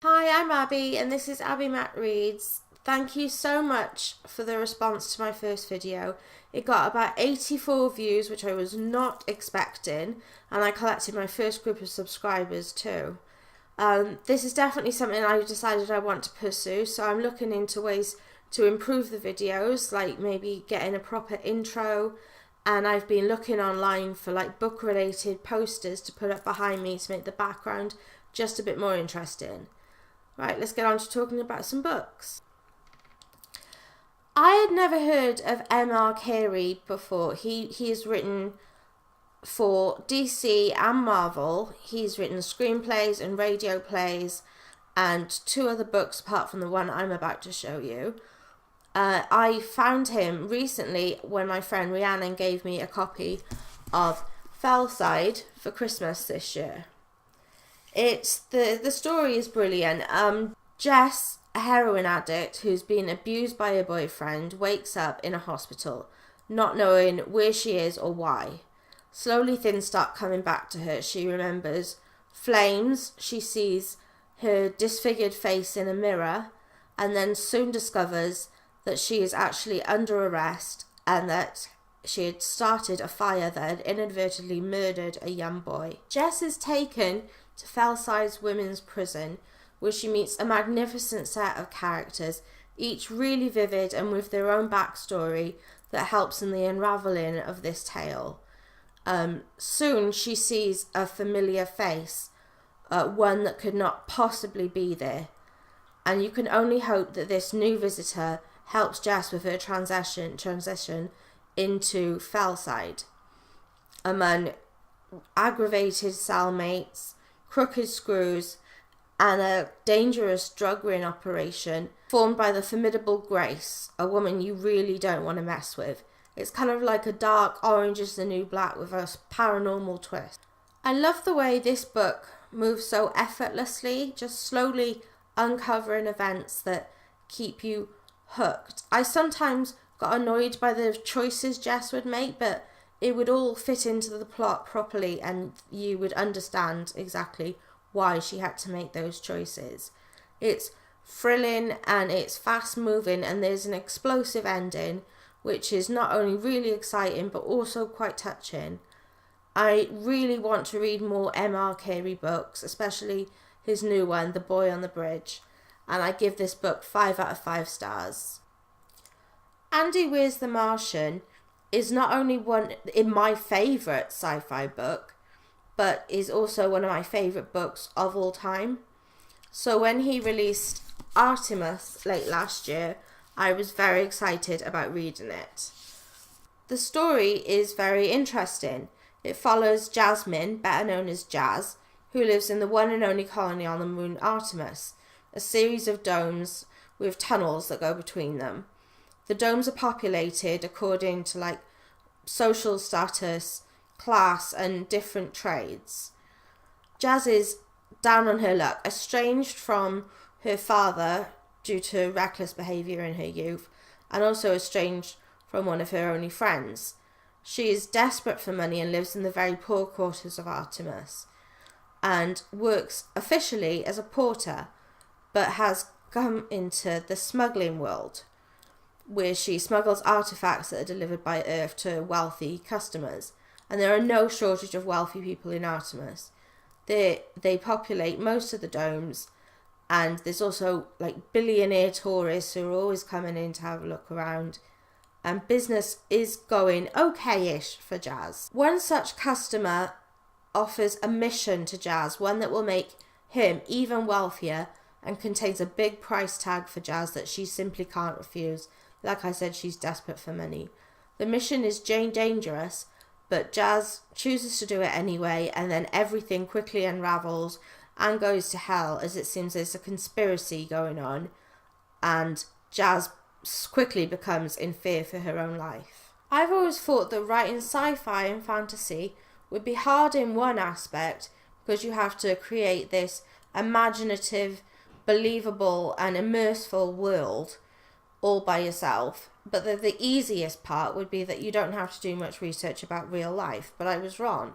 Hi, I'm Abby and this is Abi Mack Reads. Thank you so much for the response to my first video. It got about 84 views, which I was not expecting, and I collected my first group of subscribers too. This is definitely something I decided I want to pursue, so I'm looking into ways to improve the videos, like maybe getting a proper intro, and I've been looking online for like book related posters to put up behind me to make the background just a bit more interesting. Right, let's get on to talking about some books. I had never heard of M.R.Carey before. He has written for DC and Marvel. He's written screenplays and radio plays and two other books apart from the one I'm about to show you. I found him recently when my friend Rhiannon gave me a copy of Felside for Christmas this year. It's the story is brilliant. Jess, a heroin addict who's been abused by her boyfriend, wakes up in a hospital, not knowing where she is or why. Slowly things start coming back to her. She remembers flames, she sees her disfigured face in a mirror, and then soon discovers that she is actually under arrest and that she had started a fire that had inadvertently murdered a young boy. Jess is taken to Felside's women's prison, where she meets a magnificent set of characters, each really vivid and with their own backstory that helps in the unravelling of this tale. Soon she sees a familiar face, one that could not possibly be there, and you can only hope that this new visitor helps Jess with her transition into Felside among aggravated cellmates, crooked screws, and a dangerous drug ring operation formed by the formidable Grace, a woman you really don't want to mess with. It's kind of like a dark Orange is the New Black with a paranormal twist. I love the way this book moves so effortlessly, just slowly uncovering events that keep you hooked. I sometimes got annoyed by the choices Jess would make, but it would all fit into the plot properly and you would understand exactly why she had to make those choices. It's thrilling and it's fast moving, and there's an explosive ending which is not only really exciting but also quite touching. I really want to read more M.R.Carey books, especially his new one, The Boy on the Bridge, and I give this book 5 out of 5 stars. Andy Weir's The Martian is not only one in my favourite sci-fi book, but is also one of my favourite books of all time. So when he released Artemis late last year, I was very excited about reading it. The story is very interesting. It follows Jasmine, better known as Jazz, who lives in the one and only colony on the moon Artemis, a series of domes with tunnels that go between them. The domes are populated according to like social status, class, and different trades. Jazz is down on her luck, estranged from her father due to reckless behaviour in her youth, and also estranged from one of her only friends. She is desperate for money and lives in the very poor quarters of Artemis, and works officially as a porter, but has come into the smuggling world, where she smuggles artifacts that are delivered by Earth to wealthy customers. And there are no shortage of wealthy people in Artemis. They populate most of the domes, and there's also like billionaire tourists who are always coming in to have a look around. And business is going okay-ish for Jazz. One such customer offers a mission to Jazz, one that will make him even wealthier and contains a big price tag for Jazz that she simply can't refuse. Like I said, she's desperate for money. The mission is dangerous, but Jazz chooses to do it anyway, and then everything quickly unravels and goes to hell, as it seems there's a conspiracy going on, and Jazz quickly becomes in fear for her own life. I've always thought that writing sci-fi and fantasy would be hard in one aspect, because you have to create this imaginative, believable and immersive world all by yourself, but the easiest part would be that you don't have to do much research about real life. But I was wrong.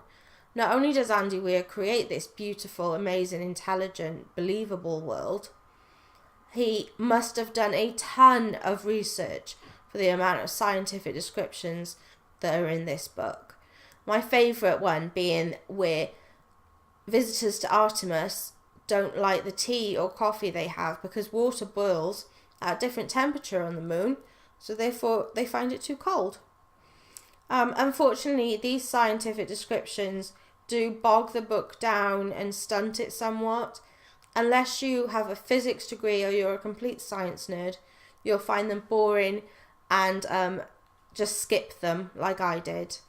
Not only does Andy Weir create this beautiful, amazing, intelligent, believable world, he must have done a ton of research for the amount of scientific descriptions that are in this book. My favourite one being where visitors to Artemis don't like the tea or coffee they have because water boils at a different temperature on the moon, so therefore they find it too cold. Unfortunately, these scientific descriptions do bog the book down and stunt it somewhat. Unless you have a physics degree or you're a complete science nerd, you'll find them boring and just skip them like I did.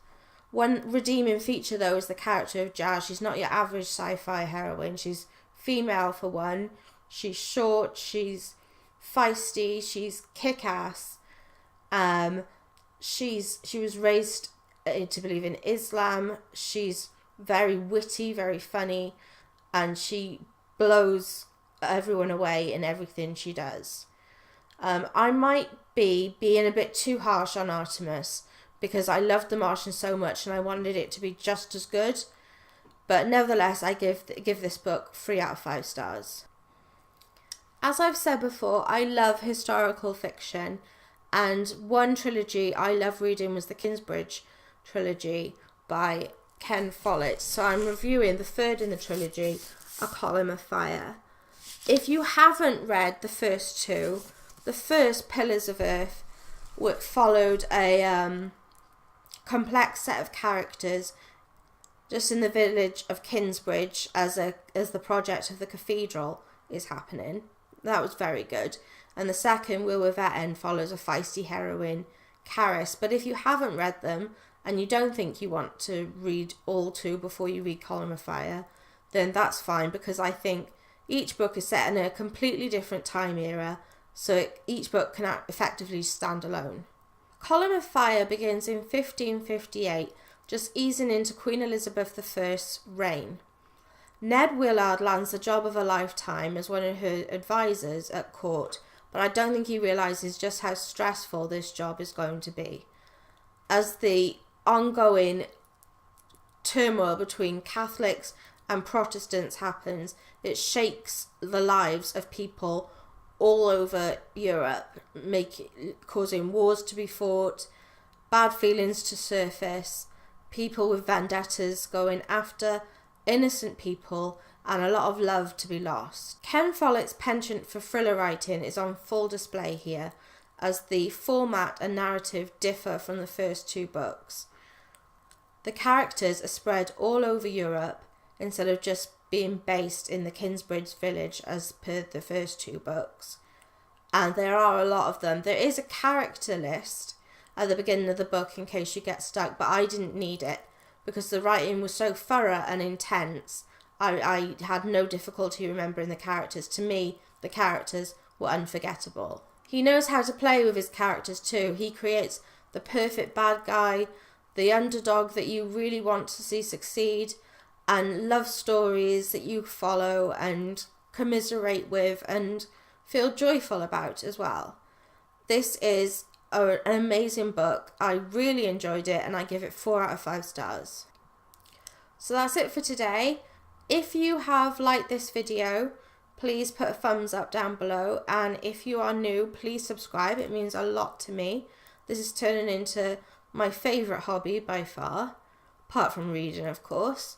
One redeeming feature though is the character of Jazz. She's not your average sci-fi heroine. She's female for one. She's short, she's feisty, she's kick-ass. She was raised to believe in Islam. She's very witty, very funny, and she blows everyone away in everything she does. I might be being a bit too harsh on Artemis because I loved The Martian so much and I wanted it to be just as good. But nevertheless, I give this book 3 out of 5 stars. As I've said before, I love historical fiction, and one trilogy I love reading was the Kingsbridge trilogy by Ken Follett. So I'm reviewing the third in the trilogy, A Column of Fire. If you haven't read the first two, the first, Pillars of Earth, followed a complex set of characters just in the village of Kingsbridge as the project of the cathedral is happening. That was very good. And the second, Will Without End, follows a feisty heroine, Caris. But if you haven't read them and you don't think you want to read all two before you read Column of Fire, then that's fine, because I think each book is set in a completely different time era, so each book can effectively stand alone. Column of Fire begins in 1558, just easing into Queen Elizabeth I's reign. Ned Willard lands the job of a lifetime as one of her advisors at court, but I don't think he realises just how stressful this job is going to be. As the ongoing turmoil between Catholics and Protestants happens, it shakes the lives of people all over Europe, causing wars to be fought, bad feelings to surface, people with vendettas going after innocent people, and a lot of love to be lost. Ken Follett's penchant for thriller writing is on full display here, as the format and narrative differ from the first two books. The characters are spread all over Europe instead of just being based in the Kingsbridge village as per the first two books. And there are a lot of them. There is a character list at the beginning of the book in case you get stuck, but I didn't need it because the writing was so thorough and intense. I had no difficulty remembering the characters. To me, the characters were unforgettable. He knows how to play with his characters too. He creates the perfect bad guy, the underdog that you really want to see succeed, and love stories that you follow and commiserate with and feel joyful about as well. This is an amazing book. I really enjoyed it and I give it 4 out of 5 stars. So that's it for today. If you have liked this video, please put a thumbs up down below, and if you are new, please subscribe. It means a lot to me. This is turning into my favourite hobby by far, apart from reading, of course.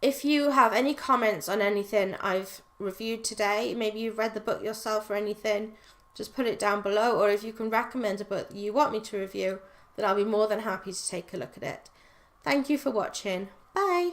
If you have any comments on anything I've reviewed today, maybe you've read the book yourself or anything, just put it down below, or if you can recommend a book that you want me to review, then I'll be more than happy to take a look at it. Thank you for watching. Bye!